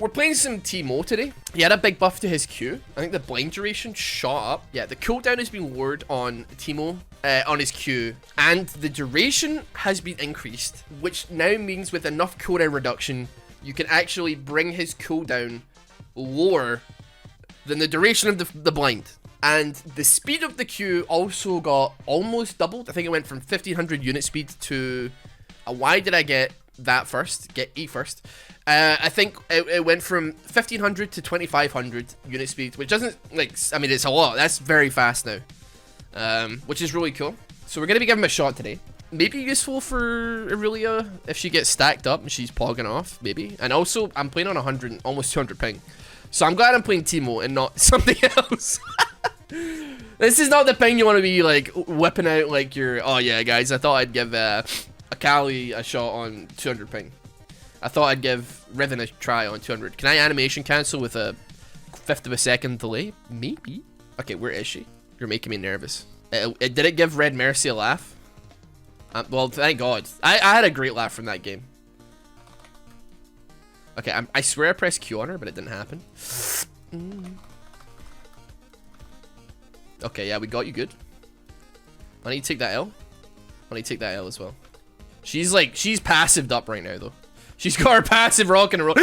We're playing some Teemo today. He had a big buff to his Q. I think the blind duration shot up. Yeah, the cooldown has been lowered on Teemo, on his Q, and the duration has been increased, which now means with enough cooldown reduction, you can actually bring his cooldown lower than the duration of the blind. And the speed of the Q also got almost doubled. I think it went from 1500 unit speed to... why did I get that first? Get E first. I think it went from 1500 to 2500 unit speed, which doesn't, like, I mean, it's a lot. That's very fast now, which is really cool. So we're going to be giving him a shot today. Maybe useful for Aurelia if she gets stacked up and she's pogging off, maybe. And also, I'm playing on 100, almost 200 ping. So I'm glad I'm playing Teemo and not something else. This is not the ping you want to be, like, whipping out like you're, oh yeah, guys, I thought I'd give a Kali a shot on 200 ping. I thought I'd give Riven a try on 200. Can I animation cancel with a 1/5 of a second delay? Maybe. Okay, where is she? You're making me nervous. Did it give Red Mercy a laugh? Well, thank God. I had a great laugh from that game. Okay, I swear I pressed Q on her, but it didn't happen. Okay, yeah, we got you good. I need to take that L. I need to take that L as well. She's like, she's passived up right now, though. She's got her passive rock and roll.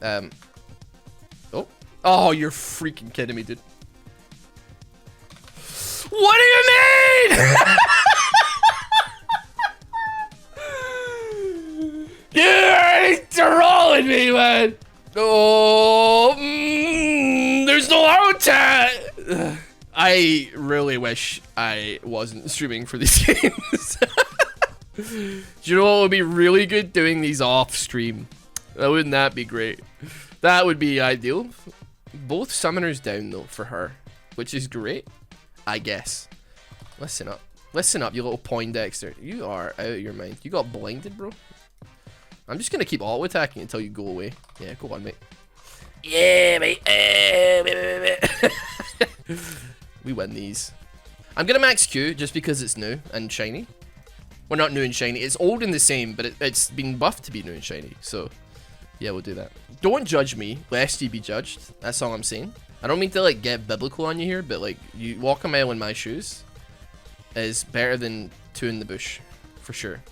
Oh. Oh, you're freaking kidding me, dude. What do you mean? You're trolling me, man. Oh, there's no out. I really wish I wasn't streaming for these games. Do you know what would be really good? Doing these off stream. Wouldn't that be great? That would be ideal. Both summoners down though for her, which is great, I guess. Listen up. Listen up, you little Poindexter. You are out of your mind. You got blinded, bro. I'm just gonna keep auto attacking until you go away. Yeah, go on, mate. Yeah, mate. We win these. I'm gonna max Q just because it's new and shiny. Well, not new and shiny. It's old and the same, but it's been buffed to be new and shiny. So, yeah, we'll do that. Don't judge me, lest you be judged. That's all I'm saying. I don't mean to, like, get biblical on you here, but, like, you walk a mile in my shoes is better than 2 in the bush, for sure.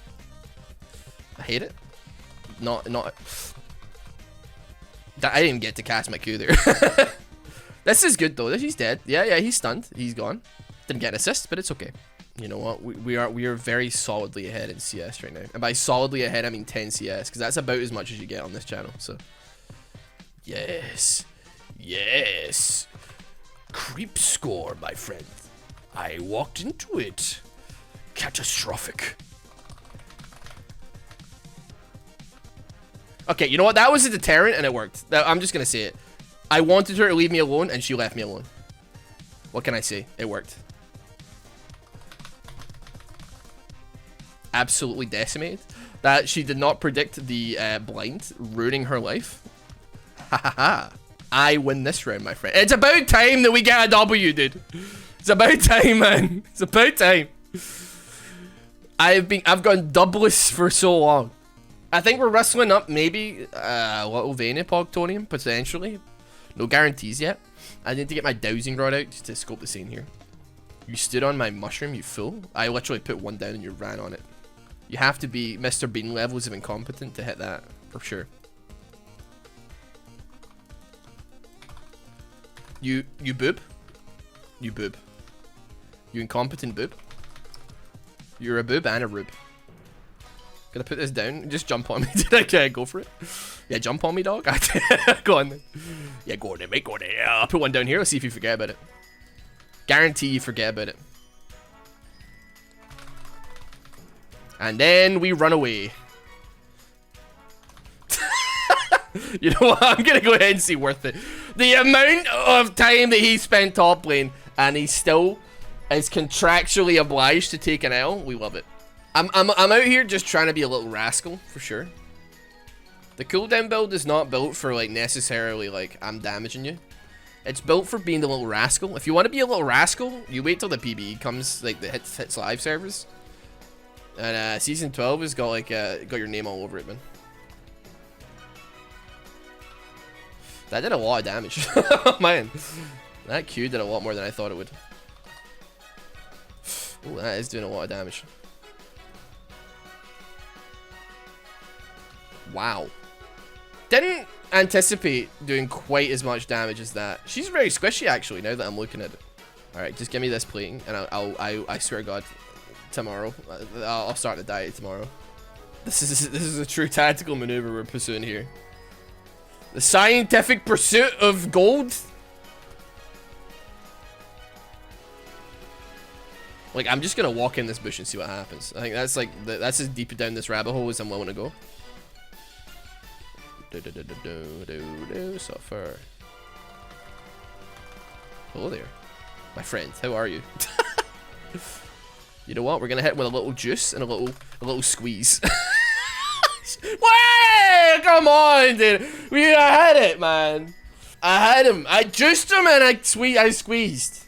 I hate it. Not. I didn't even get to cast my Q there. This is good though. He's dead. Yeah, he's stunned. He's gone. Didn't get an assist, but it's okay. You know what? We are very solidly ahead in CS right now. And by solidly ahead, I mean 10 CS, because that's about as much as you get on this channel. So, yes, yes. Creep score, my friend. I walked into it. Catastrophic. Okay, you know what? That was a deterrent and it worked. I'm just gonna say it. I wanted her to leave me alone and she left me alone. What can I say? It worked. Absolutely decimated. That she did not predict the blind, ruining her life. Ha ha ha. I win this round, my friend. It's about time that we get a W, dude. It's about time, man. It's about time. I've gone doubless for so long. I think we're wrestling up maybe a little Vanipogtonium, potentially. No guarantees yet. I need to get my dowsing rod out just to scope the scene here. You stood on my mushroom, you fool. I literally put one down and you ran on it. You have to be Mr. Bean levels of incompetent to hit that, for sure. You boob. You boob. You incompetent boob. You're a boob and a roob. Gonna put this down. Just jump on me. Did I go for it? Yeah, jump on me, dog. Go on then. Yeah, go on then, mate. Go on then. Yeah, I'll put one down here. Let's see if you forget about it. Guarantee you forget about it. And then we run away. You know what? I'm gonna go ahead and see worth it. The amount of time that he spent top lane and he still is contractually obliged to take an L. We love it. I'm out here just trying to be a little rascal for sure. The cooldown build is not built for like necessarily like I'm damaging you. It's built for being a little rascal. If you want to be a little rascal, you wait till the PBE comes, like the hits live servers, And season 12 has got like got your name all over it, man. That did a lot of damage. Man, that Q did a lot more than I thought it would. Ooh, that is doing a lot of damage. Wow. Didn't anticipate doing quite as much damage as that. She's very squishy actually now that I'm looking at it. Alright, just give me this plating and I swear to God, tomorrow I'll start the diet tomorrow. This is a true tactical maneuver we're pursuing here. The scientific pursuit of gold. Like, I'm just gonna walk in this bush and see what happens. I think that's like that's as deep down this rabbit hole as I'm willing to go. Suffer. Hello there, my friend. How are you? You know what? We're gonna hit him with a little juice and a little squeeze. Wait! Come on, dude. I had it, man. I had him. I juiced him and I squeezed.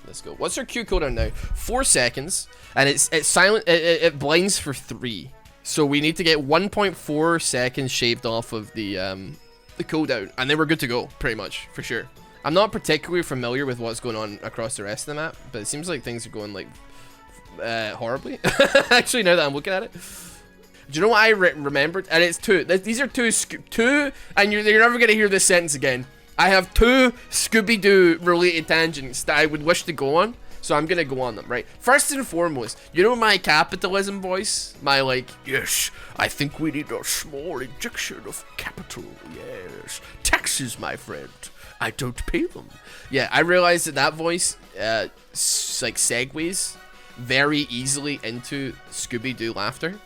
Let's go. What's our Q cooldown now? 4 seconds, and it's silent. It blinds for 3. So we need to get 1.4 seconds shaved off of the cooldown, and then we're good to go, pretty much, for sure. I'm not particularly familiar with what's going on across the rest of the map, but it seems like things are going like horribly. Actually, now that I'm looking at it. Do you know what I remembered? And it's 2. These are two, and you're never gonna hear this sentence again. I have 2 Scooby-Doo related tangents that I would wish to go on, so I'm gonna go on them, right? First and foremost, you know my capitalism voice? My like, yes, I think we need a small injection of capital, yes. Taxes, my friend. I don't pay them. Yeah, I realized that voice, like, segues very easily into Scooby-Doo laughter.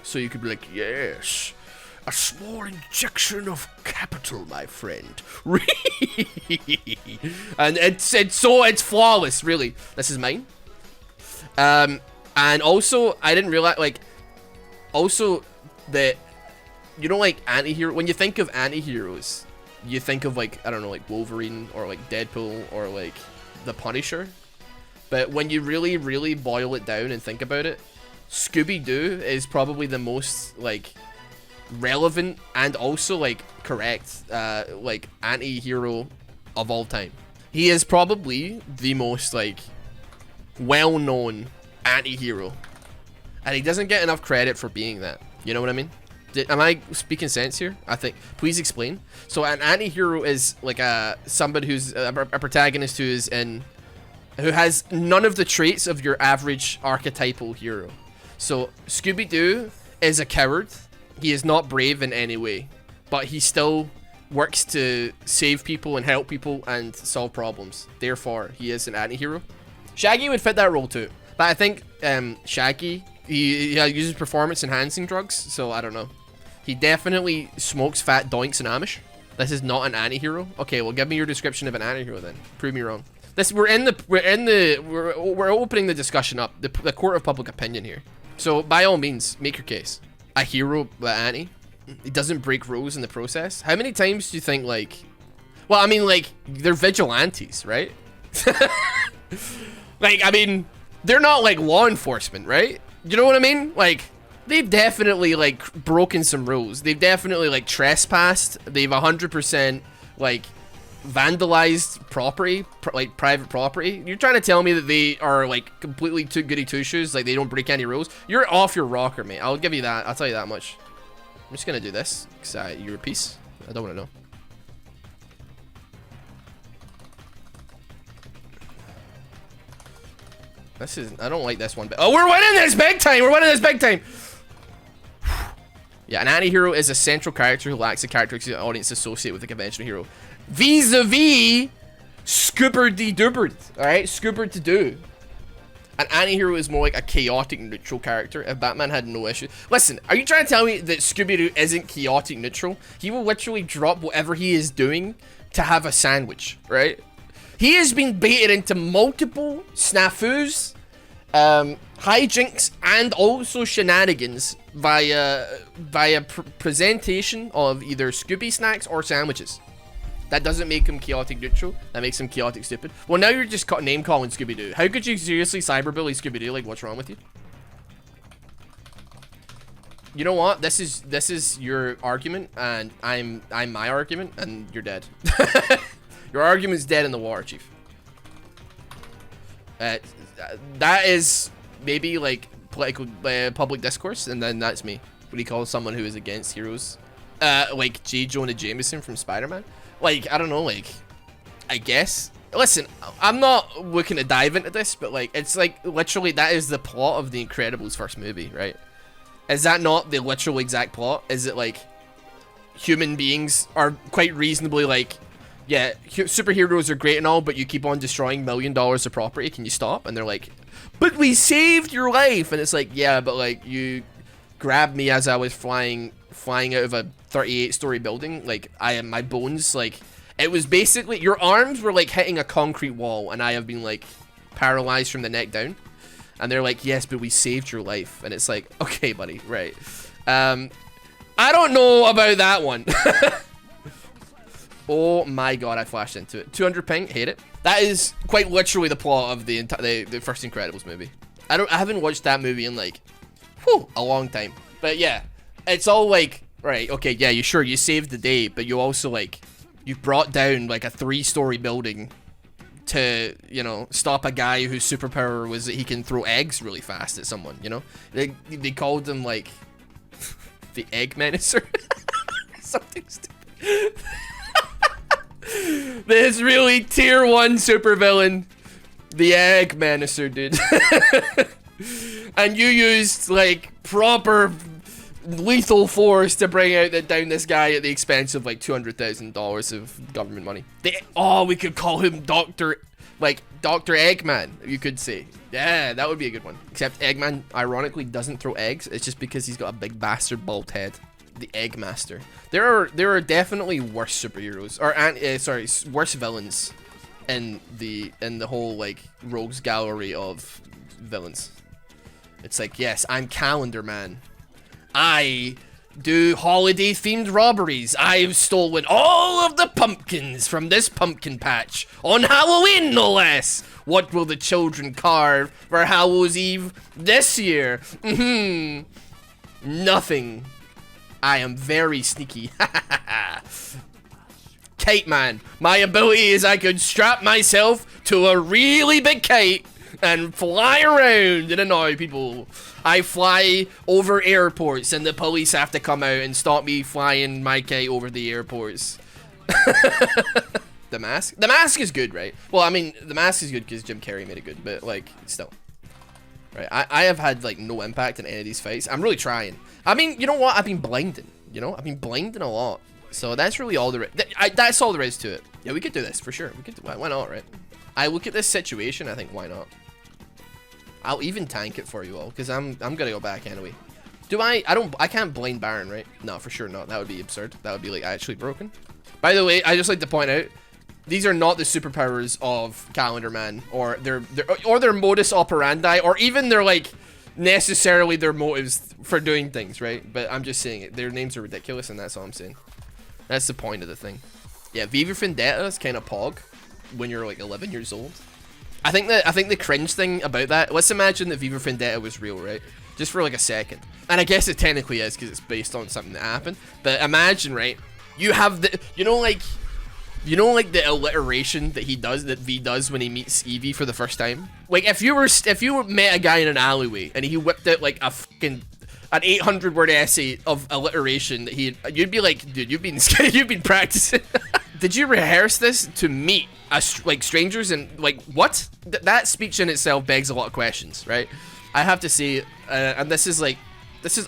So you could be like, yes, a small injection of capital, my friend. And it's flawless, really. This is mine. And also, I didn't realize, like, also that, you know, like, anti-hero, when you think of anti-heroes, you think of, like, I don't know, like Wolverine or like Deadpool or like the Punisher. But when you really, really boil it down and think about it, Scooby-Doo is probably the most, like, relevant and also, like, correct, like, anti-hero of all time. He is probably the most, like, well-known anti-hero. And he doesn't get enough credit for being that. You know what I mean? Am I speaking sense here? I think. Please explain. So an anti-hero is, like, somebody who's a protagonist who has none of the traits of your average archetypal hero. So Scooby-Doo is a coward. He is not brave in any way, but he still works to save people and help people and solve problems. Therefore, he is an anti-hero. Shaggy would fit that role too, but I think Shaggy, he uses performance-enhancing drugs, so I don't know. He definitely smokes fat doinks and Amish. This is not an anti-hero. Okay, well, give me your description of an anti-hero then. Prove me wrong. We're opening the discussion up, the court of public opinion here. So by all means, make your case. A hero, but anti. He doesn't break rules in the process. How many times do you think, like, well, I mean, like, they're vigilantes, right? Like, I mean, they're not like law enforcement, right? You know what I mean? Like, they've definitely like broken some rules. They've definitely like trespassed. They've 100% like vandalized property, like private property. You're trying to tell me that they are like completely too goody two shoes, like they don't break any rules? You're off your rocker, mate. I'll give you that. I'll tell you that much. I'm just gonna do this because you're a piece. I don't want to know. This is, I don't like this one. Oh, we're winning this big time. We're winning this big time. Yeah, an anti-hero is a central character who lacks the characteristics the audience associate with a conventional hero. Vis-a-vis Scoober-dee-Doobert. Alright, Scoober-to-do. An anti-hero is more like a chaotic neutral character. If Batman had no issue. Listen, are you trying to tell me that Scooby-Doo isn't chaotic neutral? He will literally drop whatever he is doing to have a sandwich, right? He has been baited into multiple snafus, hijinks, and also shenanigans via presentation of either Scooby snacks or sandwiches. That doesn't make him chaotic neutral. That makes him chaotic stupid. Well, now you're just name calling Scooby-Doo. How could you seriously cyberbully Scooby-Doo? Like, what's wrong with you? You know what? This is your argument, and I'm my argument, and you're dead. Your argument's dead in the water, Chief. That is maybe like political public discourse, and then that's me. What do you call someone who is against heroes? Like J. Jonah Jameson from Spider-Man. Like, I don't know, like, I guess. Listen, I'm not looking to dive into this, but like, it's like literally that is the plot of The Incredibles first movie, right? Is that not the literal exact plot? Is it like human beings are quite reasonably like, yeah, superheroes are great and all, but you keep on destroying $1 million of property. Can you stop? And they're like, but we saved your life. And it's like, yeah, but like you grabbed me as I was flying out of a 38-story building. Like my bones, like it was basically your arms were like hitting a concrete wall, and I have been like paralyzed from the neck down. And they're like, yes, but we saved your life. And it's like, okay, buddy, right. I don't know about that one. Oh my god, I flashed into it. 200 ping, hate it. That is quite literally the plot of the first Incredibles movie. I haven't watched that movie in like, a long time. But yeah, it's all like, right, okay, yeah, you saved the day, but you also like, you brought down like a 3-story building to, you know, stop a guy whose superpower was that he can throw eggs really fast at someone, you know? They called him like, the Egg Menacer. Something stupid. This really tier 1 supervillain, the Egg Menacer, dude. And you used like proper lethal force to bring down this guy at the expense of like $200,000 of government money. We could call him Dr. Eggman, you could say. Yeah, that would be a good one. Except Eggman ironically doesn't throw eggs. It's just because he's got a big bastard bald head. The Egg Master. There are definitely worse superheroes, or worse villains in the whole like rogues gallery of villains. It's like, yes, I'm Calendar Man. I do holiday themed robberies. I've stolen all of the pumpkins from this pumpkin patch on Halloween, no less. What will the children carve for Hallows Eve this year? Nothing. I am very sneaky. Kite Man. My ability is I could strap myself to a really big kite and fly around and annoy people. I fly over airports and the police have to come out and stop me flying my kite over the airports. The Mask? The Mask is good, right? Well, I mean, The Mask is good because Jim Carrey made it good, but like, still. Right, I have had like no impact in any of these fights. I'm really trying. I mean, you know what? I've been blinding. You know, I've been blinding a lot. So that's really all there is. That's all there is to it. Yeah, we could do this for sure. We could. Why not, right? I look at this situation. I think, why not? I'll even tank it for you all because I'm gonna go back anyway. I can't blind Baron, right? No, for sure not. That would be absurd. That would be like actually broken. By the way, I just like to point out, these are not the superpowers of Calendar Man or their modus operandi, or even their like necessarily their motives for doing things, right? But I'm just saying it. Their names are ridiculous, and that's all I'm saying. That's the point of the thing. Yeah, V for Vendetta is kind of pog when you're like 11 years old. I think the cringe thing about that. Let's imagine that V for Vendetta was real, right? Just for like a second, and I guess it technically is because it's based on something that happened. But imagine, right? You have the, you know, like the alliteration that V does when he meets Evie for the first time. Like if you met a guy in an alleyway and he whipped out like an 800-word essay of alliteration that you'd be like, dude, you've been practicing. Did you rehearse this to meet like strangers? And like, what? That speech in itself begs a lot of questions, right? I have to say, and this is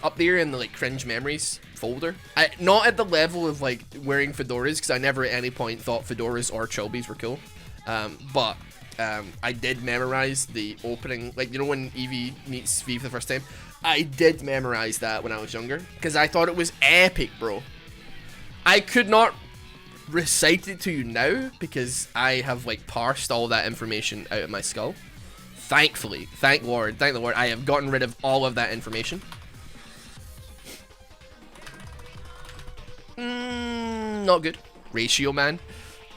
up there in the like cringe memories folder. Not at the level of like wearing fedoras, because I never at any point thought fedoras or chubbies were cool. But I did memorize the opening, like, you know, when Evie meets V for the first time. I did memorize that when I was younger because I thought it was epic, bro. I could not recite it to you now because I have like parsed all that information out of my skull. Thankfully, thank the Lord, I have gotten rid of all of that information. Not good. Ratio Man.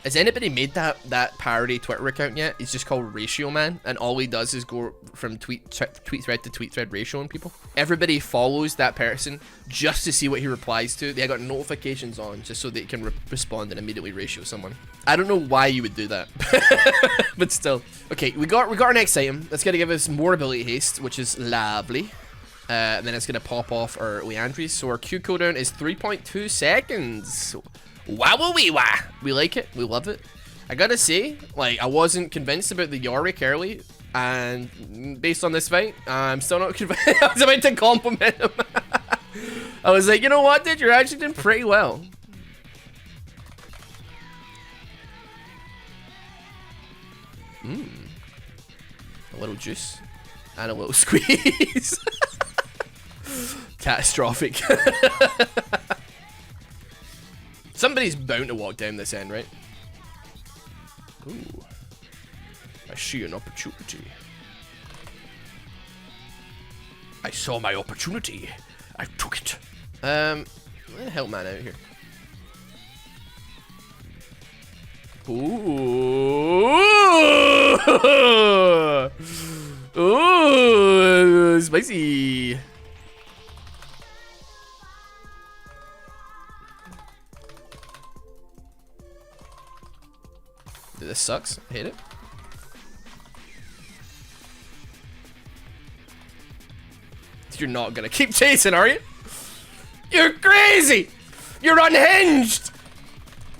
Has anybody made that parody Twitter account yet? He's just called Ratio Man, and all he does is go from tweet thread to tweet thread ratioing people. Everybody follows that person just to see what he replies to. They got notifications on just so they can respond and immediately ratio someone. I don't know why you would do that, but still. Okay, we got our next item. That's gonna give us more ability haste, which is lovely. And then it's gonna pop off our Leandries. So our Q cooldown is 3.2 seconds. Wah-wah-wee-wah. We like it. We love it. I gotta say, like, I wasn't convinced about the Yorick early, and based on this fight, I'm still not convinced. I was about to compliment him. I was like, you know what, dude? You're actually doing pretty well. A little juice and a little squeeze. Catastrophic. Somebody's bound to walk down this end, right? Ooh. I see an opportunity. I saw my opportunity. I took it. Let the hell man out here. Ooh. Ooh. Spicy. This sucks. I hate it. You're not gonna keep chasing, are you? You're crazy! You're unhinged!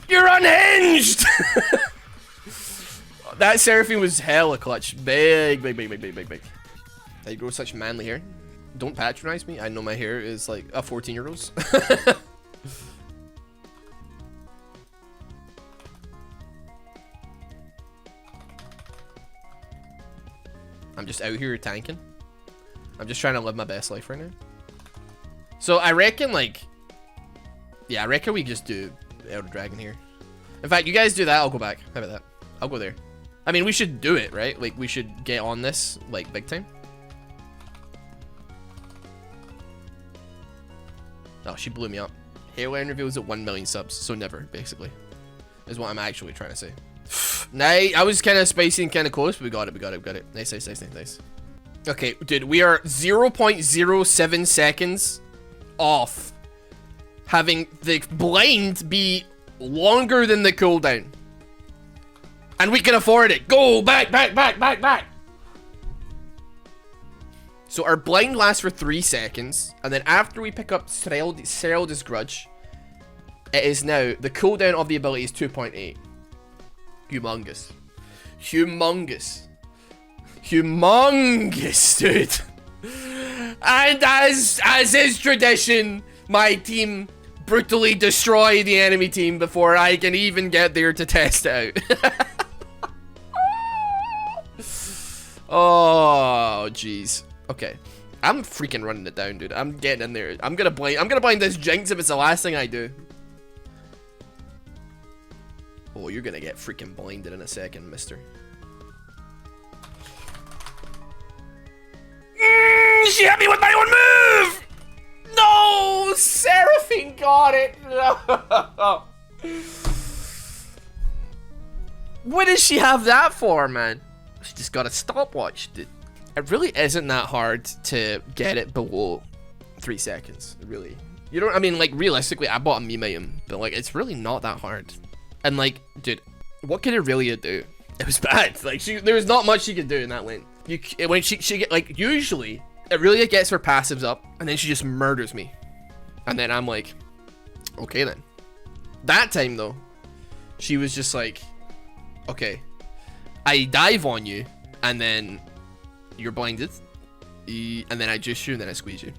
You're unhinged! That Seraphine was hella clutch. Big. I grow such manly hair. Don't patronize me. I know my hair is like a 14-year-old's. I'm just out here tanking. I'm just trying to live my best life right now. So I reckon, like, yeah, I reckon we just do Elder Dragon here. In fact, you guys do that, I'll go back. How about that? I'll go there. I mean, we should do it, right? Like, we should get on this, like, big time. Oh, she blew me up. Halo interview was at 1 million subs, so never, basically. Is what I'm actually trying to say. Nice. I was kind of spicy and kind of close, but we got it. Nice. Okay, dude, we are 0.07 seconds off having the blind be longer than the cooldown. And we can afford it. Go back. So our blind lasts for 3 seconds, and then after we pick up Serald's Grudge, it is now, the cooldown of the ability is 2.8. Humongous, dude. And as is tradition, my team brutally destroy the enemy team before I can even get there to test it out. Oh, jeez. Okay, I'm freaking running it down, dude. I'm getting in there. I'm gonna blind this Jinx if it's the last thing I do. Oh, you're gonna get freaking blinded in a second, mister. She hit me with my own move! No! Seraphine got it! No. What does she have that for, man? She just got a stopwatch, dude. It really isn't that hard to get it below 3 seconds, really. You don't, I mean, like, realistically, I bought a meme item, but, like, it's really not that hard. And, like, dude, what could Aurelia do? It was bad. Like, there was not much she could do in that lane. When she get, like, usually, Aurelia gets her passives up, and then she just murders me. And then I'm like, okay then. That time, though, she was just like, okay, I dive on you, and then you're blinded, and then I juice you, and then I squeeze you.